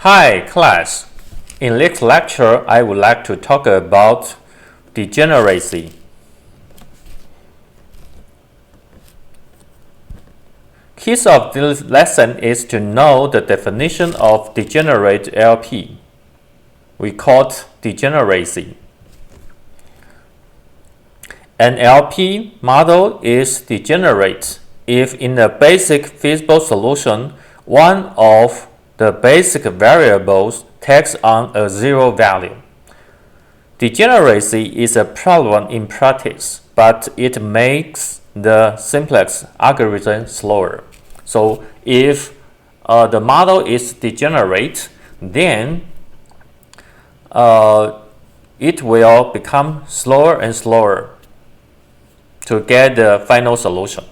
Hi class, in this lecture I would like to talk about degeneracy. Keys of this lesson is to know the definition of degenerate LP. We call it degeneracy. An LP model is degenerate if in the basic feasible solution one of the basic variables takes on a zero value. Degeneracy is a problem in practice, but it makes the simplex algorithm slower. So if the model is degenerate, then it will become slower and slower to get the final solution.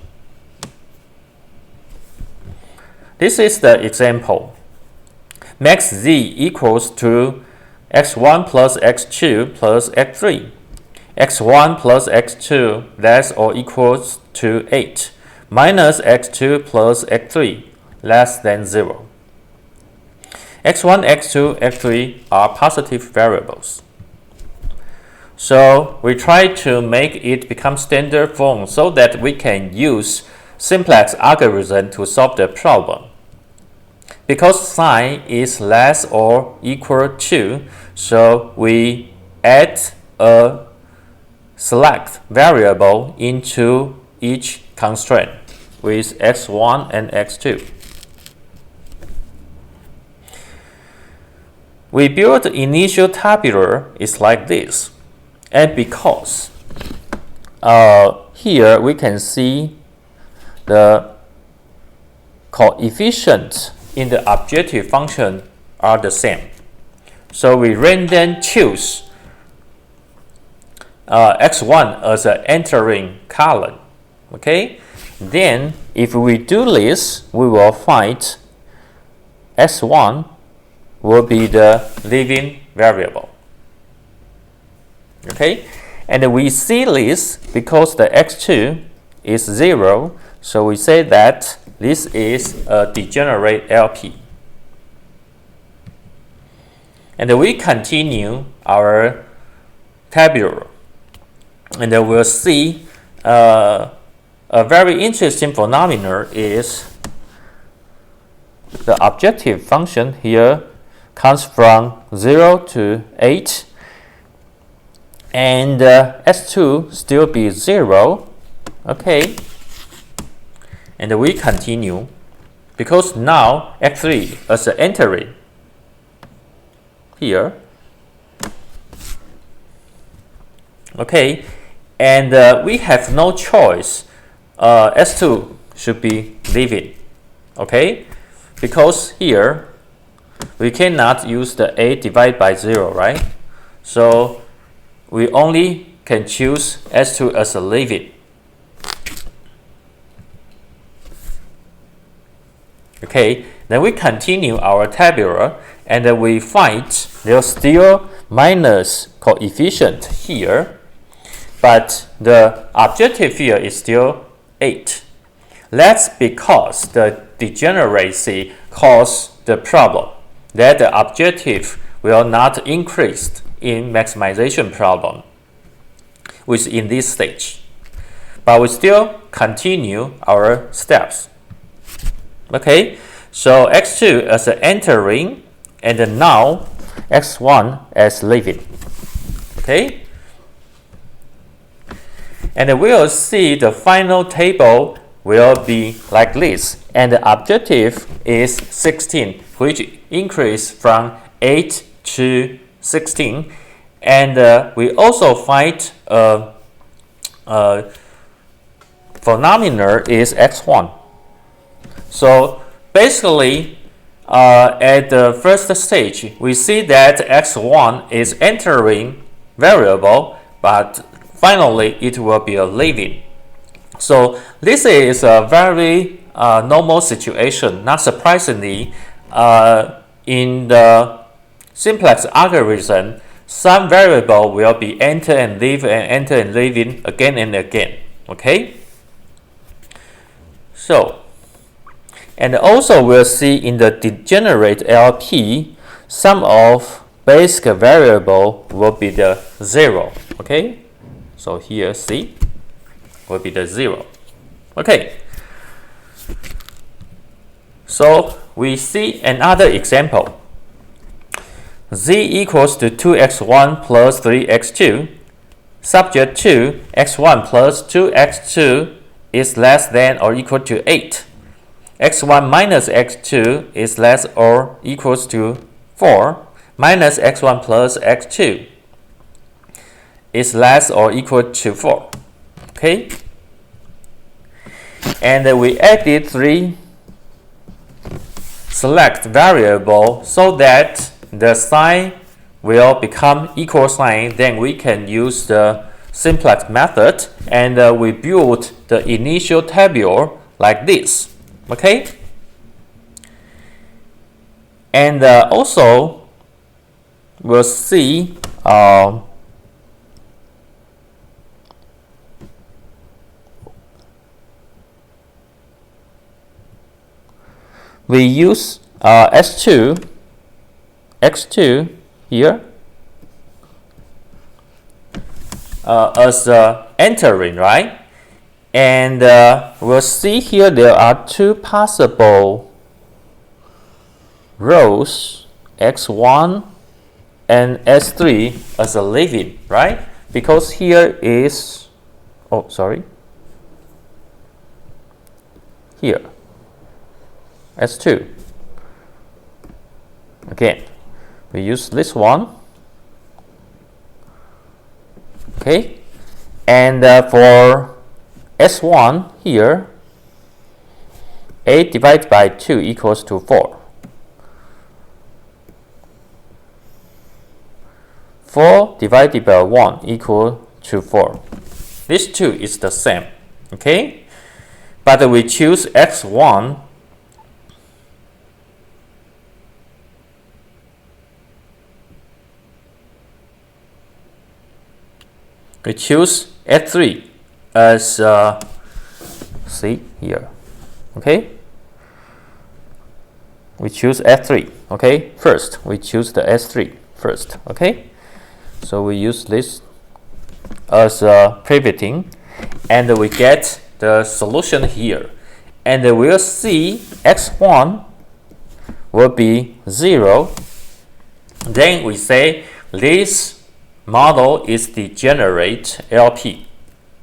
This is the example. Max z equals to x1 plus x2 plus x3. x1 plus x2 less or equals to 8 minus x2 plus x3 less than 0. x1, x2, x3 are positive variables. So we try to make it become standard form so that we can use simplex algorithm to solve the problem. Because sign is less or equal to, so we add a select variable into each constraint with x1 and x2. We build the initial tabular is like this, and because here we can see the coefficient in the objective function are the same. So we random choose x1 as an entering column. Okay, then if we do this, we will find x1 will be the leaving variable. Okay, and we see this because the x2 is 0, so we say that this is a degenerate LP. And we continue our tabular, and we'll see a very interesting phenomenon is the objective function here comes from 0 to 8, and S2 still be 0. Okay, and we continue because now x3 as an entering here. Okay, and we have no choice. S2 should be leaving. Okay, because here we cannot use the 8 divided by 0, right? So we only can choose S2 as a leaving. Okay, then we continue our tabular, and then we find there's still minus coefficient here, but the objective here is still 8. That's because the degeneracy caused the problem that the objective will not increase in maximization problem within this stage. But we still continue our steps. Okay, so x2 as an entering, and then now x1 as leaving. Okay, and we'll see the final table will be like this, and the objective is 16, which increased from 8 to 16, and we also find phenomenon is x1. So basically, at the first stage, we see that x1 is entering variable, but finally it will be a leaving. So this is a very normal situation. Not surprisingly, in the simplex algorithm, some variable will be enter and leave and enter and leaving again and again. Okay. So, and also we'll see in the degenerate LP, sum of basic variable will be the 0. Okay, so here C will be the 0. Okay, so we see another example. Z equals to 2x1 plus 3x2, subject to x1 plus 2x2 is less than or equal to 8. x1 minus x2 is less or equals to 4, minus x1 plus x2 is less or equal to 4. Okay, and we added 3 select variable so that the sign will become equal sign. Then we can use the simplex method, and we build the initial table like this. Okay, and also we'll see we use S2 x2 here as entering, right? And we'll see here there are 2 possible rows, x1 and s3 as a leaving, right? Because here is, oh sorry, here s2. Again, we use this one. Okay, and for S1 here, 8 divided by 2 equals to 4. 4 divided by 1 equal to 4. This 2 is the same. Okay, but we choose x1. We choose S3 as see here. Okay, we choose S3. Okay, first we choose the S3 first. Okay, so we use this as pivoting, and we get the solution here, and we'll see x1 will be 0. Then we say this model is degenerate LP.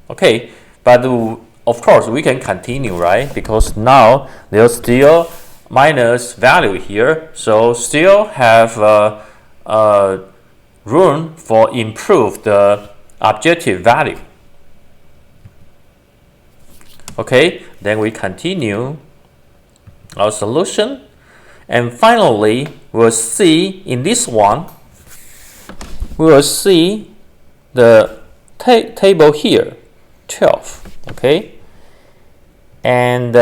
Okay, but of course we can continue, right? Because now there's still minus value here, so still have room for improve the objective value. Okay, then we continue our solution, and finally we'll see in this one, we will see the table here, 12, okay, and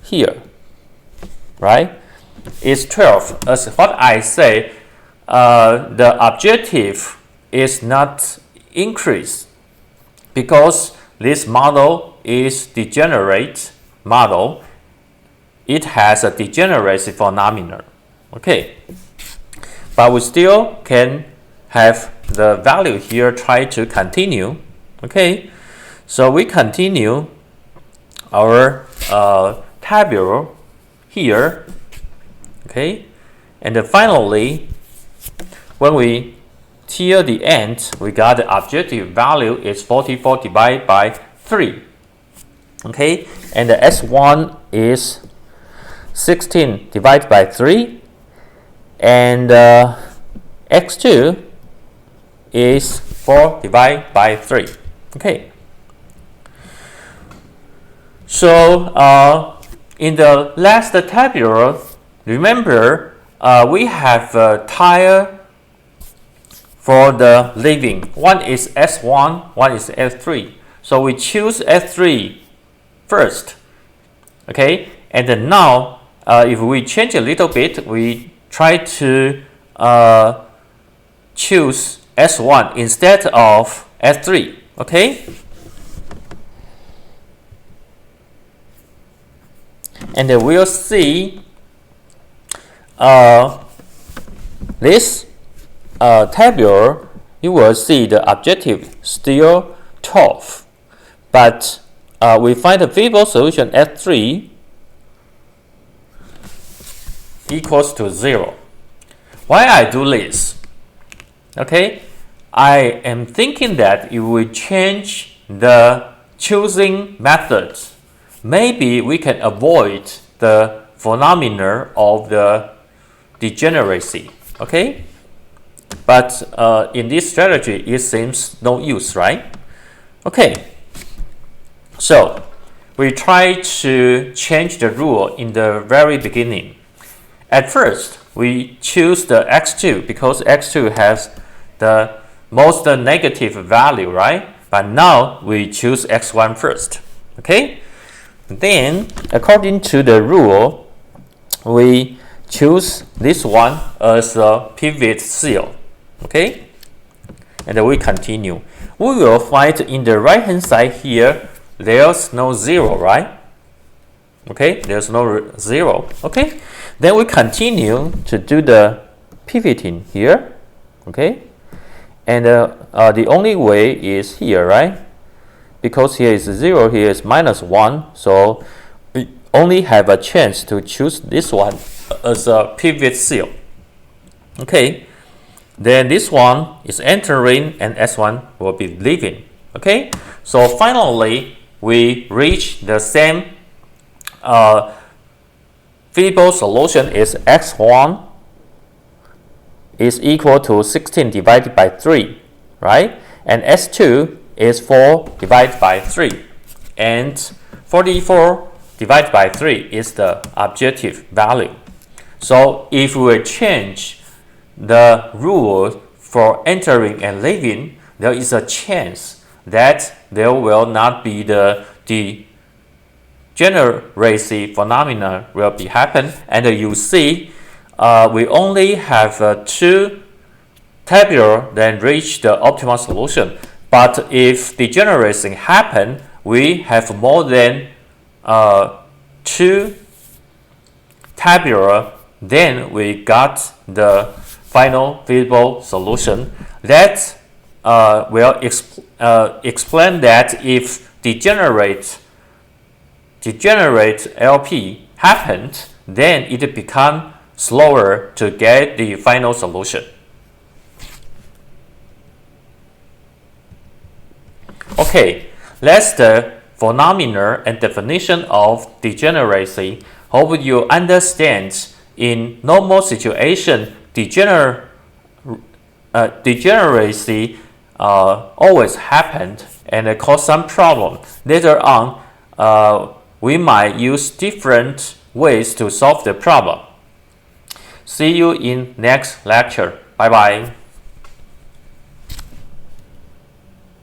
here, right, is 12. As what I say, the objective is not increased because this model is degenerate model. It has a degeneracy phenomenon, okay, but we still can have the value here, try to continue. Okay, so we continue our table here. Okay, and then finally when we till the end, we got the objective value is 44 divided by 3. Okay, and the S1 is 16 divided by 3, and x2 is 4 divided by 3. Okay, so in the last table, remember we have a tile for the leaving. One is S1, one is S3. So we choose S3 first. Okay, and then now if we change a little bit, we try to choose S1 instead of S3. Okay, and then we'll see this tabular, you will see the objective still 12, but we find the feasible solution at 3 equals to 0. Why I do this? Okay, I am thinking that if we change the choosing methods, maybe we can avoid the phenomena of the degeneracy. Okay, but in this strategy, it seems no use, right? Okay, so we try to change the rule in the very beginning. At first, we choose the x2 because x2 has the most negative value, right? But now we choose x1 first. Okay? Then, according to the rule, we choose this one as a pivot cell. Okay? And then we continue. We will find in the right hand side here, there's no 0, right? Okay, there's no 0. Okay, then we continue to do the pivoting here. Okay, and the only way is here, right? Because here is 0, here is -1, so we only have a chance to choose this one as a pivot cell. Okay, then this one is entering and S1 will be leaving. Okay, so finally we reach the same feasible solution is x1 is equal to 16 divided by 3, right? And s2 is 4 divided by 3, and 44 divided by 3 is the objective value. So if we change the rule for entering and leaving, there is a chance that there will not be the degeneracy phenomena will be happen, and you see we only have 2 tabular then reach the optimal solution. But if degeneracy happen, we have more than 2 tabular, then we got the final feasible solution. That will explain that if degenerate LP happened, then it become slower to get the final solution. Okay, that's the phenomena and definition of degeneracy. Hope you understand in normal situation, degeneracy always happened and cause some problem. Later on, we might use different ways to solve the problem. See you in next lecture. Bye bye.